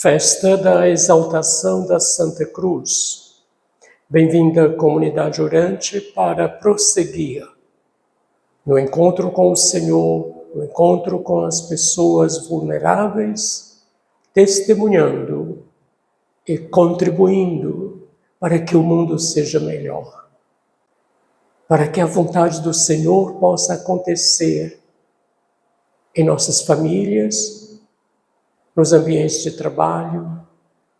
Festa da exaltação da Santa Cruz. Bem-vinda, comunidade orante, para prosseguir no encontro com o Senhor, no encontro com as pessoas vulneráveis, testemunhando e contribuindo para que o mundo seja melhor, para que a vontade do Senhor possa acontecer em nossas famílias, nos ambientes de trabalho,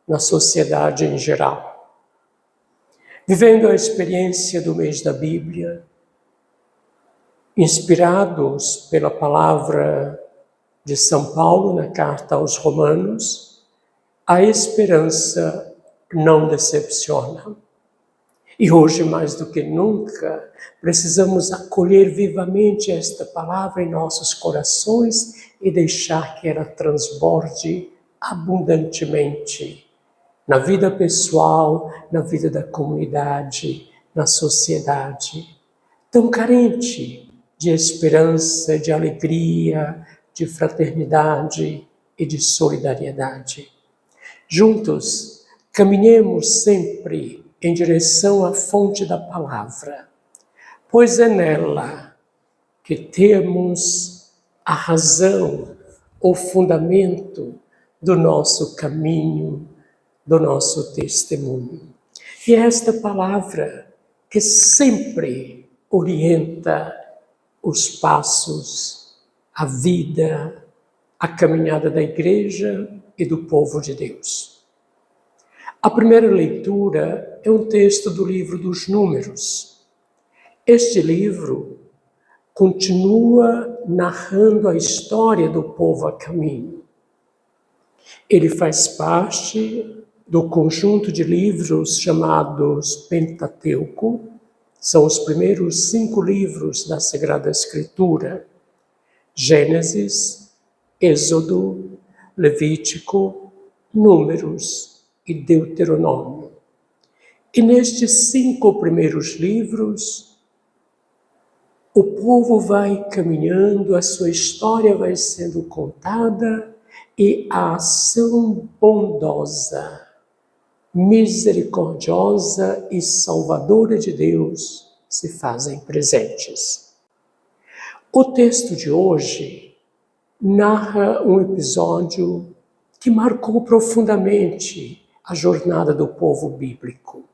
na sociedade em geral. Vivendo a experiência do mês da Bíblia, inspirados pela palavra de São Paulo na carta aos Romanos, a esperança não decepciona. E hoje, mais do que nunca, precisamos acolher vivamente esta palavra em nossos corações e deixar que ela transborde abundantemente na vida pessoal, na vida da comunidade, na sociedade, tão carente de esperança, de alegria, de fraternidade e de solidariedade. Juntos, caminhemos sempre em direção à fonte da palavra, pois é nela que temos a razão, o fundamento do nosso caminho, do nosso testemunho. E é esta palavra que sempre orienta os passos, a vida, a caminhada da igreja e do povo de Deus. A primeira leitura é um texto do livro dos Números. Este livro continua narrando a história do povo a caminho. Ele faz parte do conjunto de livros chamados Pentateuco. São os primeiros 5 livros da Sagrada Escritura: Gênesis, Êxodo, Levítico, Números e Deuteronômio. E nestes 5 primeiros livros, o povo vai caminhando, a sua história vai sendo contada e a ação bondosa, misericordiosa e salvadora de Deus se fazem presentes. O texto de hoje narra um episódio que marcou profundamente a jornada do povo bíblico.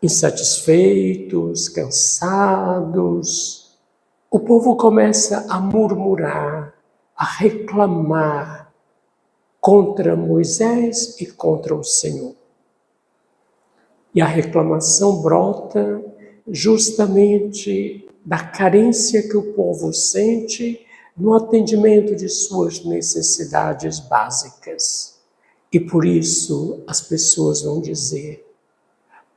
Insatisfeitos, cansados, o povo começa a murmurar, a reclamar contra Moisés e contra o Senhor. E a reclamação brota justamente da carência que o povo sente no atendimento de suas necessidades básicas. E por isso as pessoas vão dizer: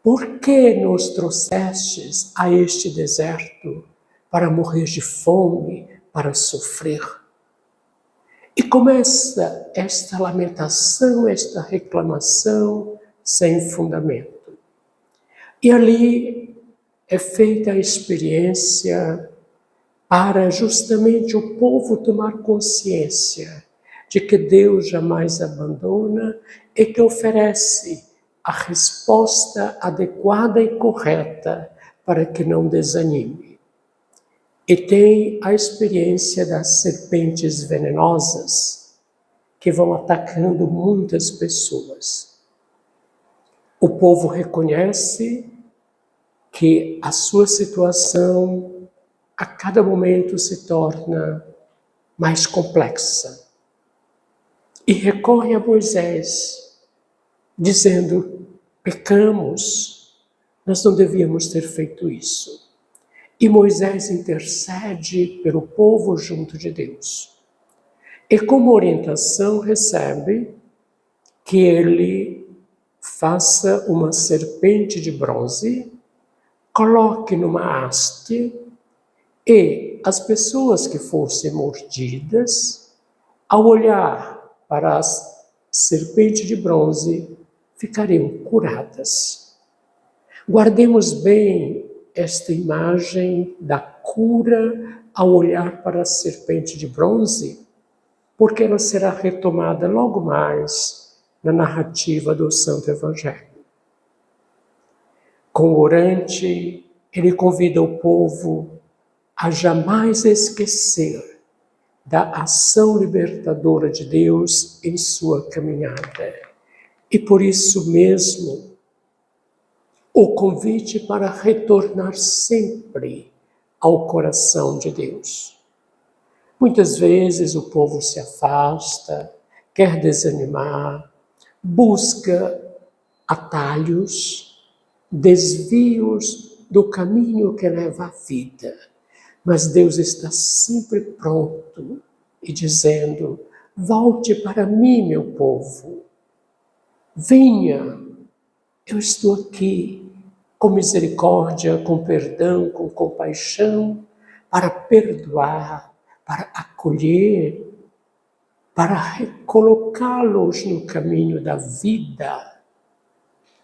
por que nos trouxestes a este deserto para morrer de fome, para sofrer? E começa esta lamentação, esta reclamação sem fundamento. E ali é feita a experiência para justamente o povo tomar consciência de que Deus jamais abandona e que oferece a resposta adequada e correta para que não desanime. E tem a experiência das serpentes venenosas que vão atacando muitas pessoas. O povo reconhece que a sua situação a cada momento se torna mais complexa. E recorre a Moisés, dizendo: pecamos, nós não devíamos ter feito isso. E Moisés intercede pelo povo junto de Deus. E como orientação recebe que ele faça uma serpente de bronze, coloque numa haste, e as pessoas que fossem mordidas, ao olhar para a serpente de bronze, ficariam curadas. Guardemos bem esta imagem da cura ao olhar para a serpente de bronze, porque ela será retomada logo mais na narrativa do Santo Evangelho. Com o orante, ele convida o povo a jamais esquecer da ação libertadora de Deus em sua caminhada. E por isso mesmo, o convite para retornar sempre ao coração de Deus. Muitas vezes o povo se afasta, quer desanimar, busca atalhos, desvios do caminho que leva à vida. Mas Deus está sempre pronto e dizendo: volte para mim, meu povo. Venha, eu estou aqui com misericórdia, com perdão, com compaixão, para perdoar, para acolher, para recolocá-los no caminho da vida,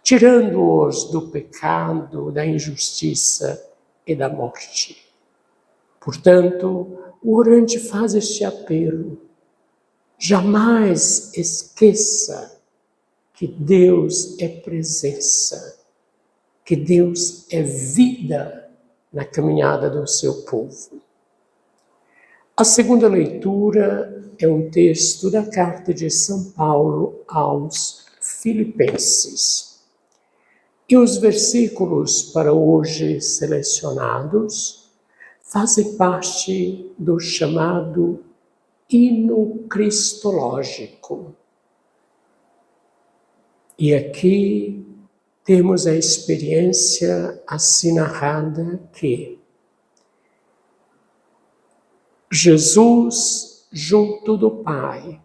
tirando-os do pecado, da injustiça e da morte. Portanto, o orante faz este apelo: jamais esqueça que Deus é presença, que Deus é vida na caminhada do seu povo. A segunda leitura é um texto da carta de São Paulo aos Filipenses. E os versículos para hoje selecionados fazem parte do chamado hino cristológico. E aqui temos a experiência assim narrada que Jesus, junto do Pai,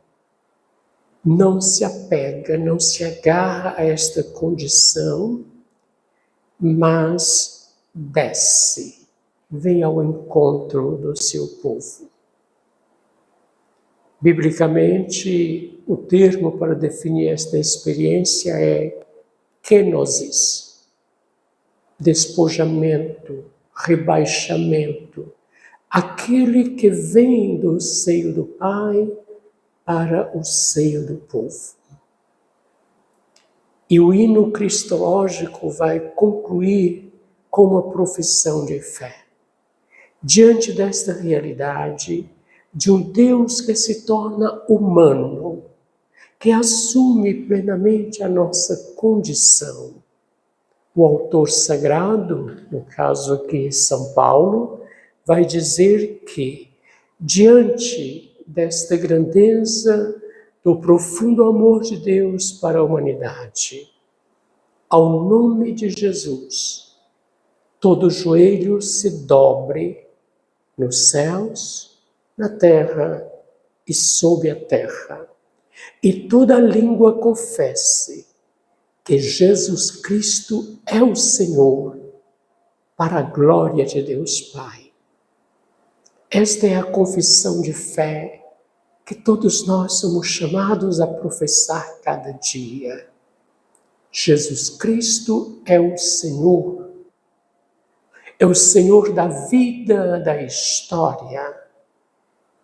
não se apega, não se agarra a esta condição, mas desce, vem ao encontro do seu povo. Biblicamente, o termo para definir esta experiência é kenosis, despojamento, rebaixamento, aquele que vem do seio do Pai para o seio do povo. E o hino cristológico vai concluir com uma profissão de fé. Diante desta realidade de um Deus que se torna humano, que assume plenamente a nossa condição. O autor sagrado, no caso aqui São Paulo, vai dizer que, diante desta grandeza do profundo amor de Deus para a humanidade, ao nome de Jesus, todo joelho se dobre nos céus, na terra e sob a terra, e toda língua confesse que Jesus Cristo é o Senhor, para a glória de Deus Pai. Esta é a confissão de fé que todos nós somos chamados a professar cada dia. Jesus Cristo é o Senhor da vida, da história.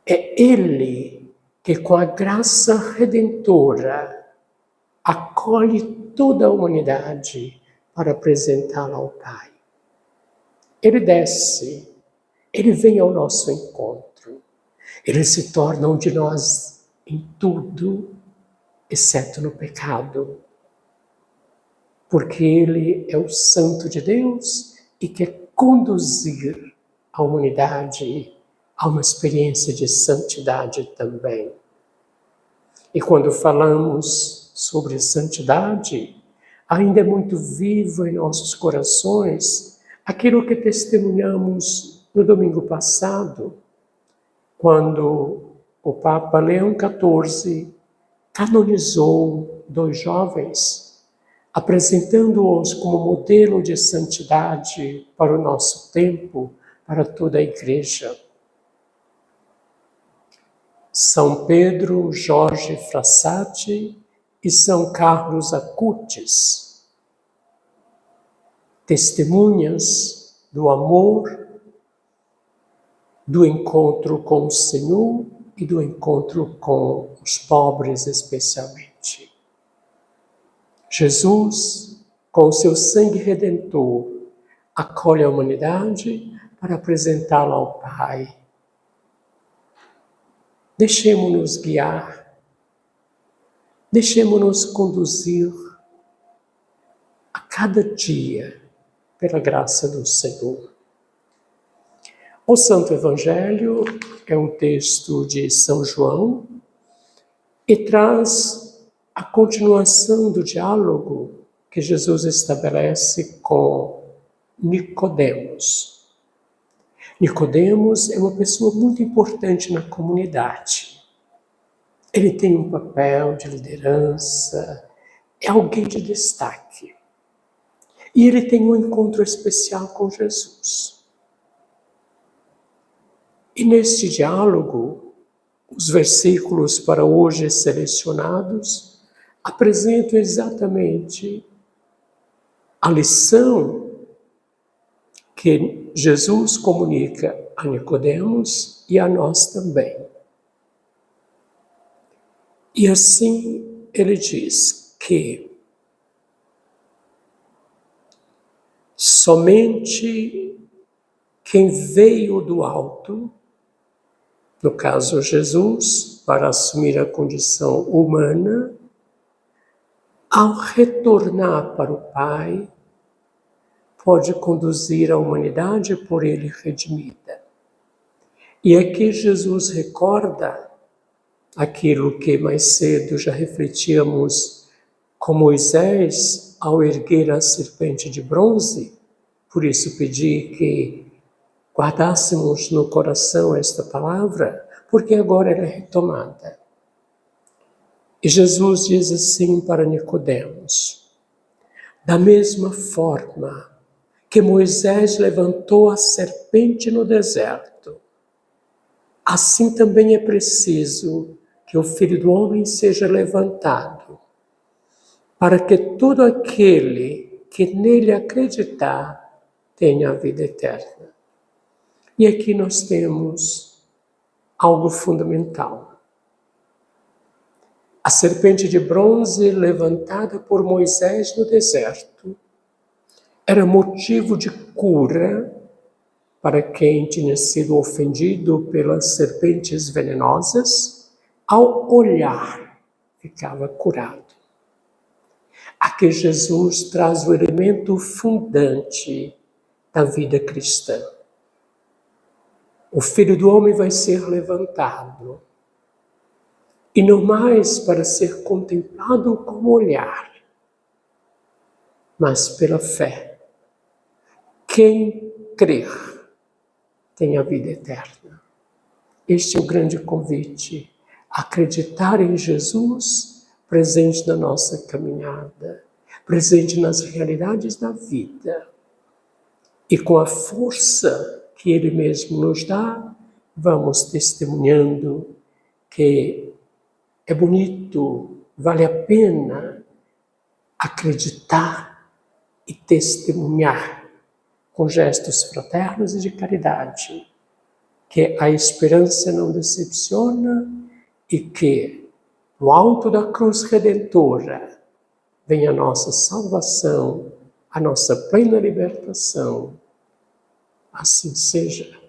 É Ele que, com a graça redentora, acolhe toda a humanidade para apresentá-la ao Pai. Ele desce, Ele vem ao nosso encontro. Ele se torna um de nós em tudo, exceto no pecado. Porque Ele é o Santo de Deus e quer conduzir a humanidade a uma experiência de santidade também. E quando falamos sobre santidade, ainda é muito vivo em nossos corações aquilo que testemunhamos no domingo passado, quando o Papa Leão XIV canonizou 2 jovens, apresentando-os como modelo de santidade para o nosso tempo, para toda a Igreja. São Pedro Jorge Frassati e São Carlos Acutis, testemunhas do amor, do encontro com o Senhor e do encontro com os pobres especialmente. Jesus, com o seu sangue redentor, acolhe a humanidade para apresentá-la ao Pai. Deixemo-nos guiar, deixemo-nos conduzir a cada dia pela graça do Senhor. O Santo Evangelho é um texto de São João e traz a continuação do diálogo que Jesus estabelece com Nicodemos. Nicodemos é uma pessoa muito importante na comunidade. Ele tem um papel de liderança, é alguém de destaque. E ele tem um encontro especial com Jesus. E neste diálogo, os versículos para hoje selecionados apresentam exatamente a lição que Jesus comunica a Nicodemos e a nós também. E assim ele diz que somente quem veio do alto, no caso Jesus, para assumir a condição humana, ao retornar para o Pai, pode conduzir a humanidade por ele redimida. E aqui Jesus recorda aquilo que mais cedo já refletíamos com Moisés ao erguer a serpente de bronze. Por isso pedi que guardássemos no coração esta palavra, porque agora ela é retomada. E Jesus diz assim para Nicodemos: da mesma forma que Moisés levantou a serpente no deserto, assim também é preciso que o Filho do Homem seja levantado, para que todo aquele que nele acreditar tenha a vida eterna. E aqui nós temos algo fundamental. A serpente de bronze levantada por Moisés no deserto era motivo de cura para quem tinha sido ofendido pelas serpentes venenosas. Ao olhar, ficava curado. Aqui Jesus traz o elemento fundante da vida cristã. O Filho do Homem vai ser levantado, e não mais para ser contemplado com o olhar, mas pela fé. Quem crer tem a vida eterna. Este é o grande convite, acreditar em Jesus presente na nossa caminhada, presente nas realidades da vida, e com a força que Ele mesmo nos dá, vamos testemunhando que é bonito, vale a pena acreditar e testemunhar com gestos fraternos e de caridade, que a esperança não decepciona e que, no alto da cruz redentora, vem a nossa salvação, a nossa plena libertação. Assim seja.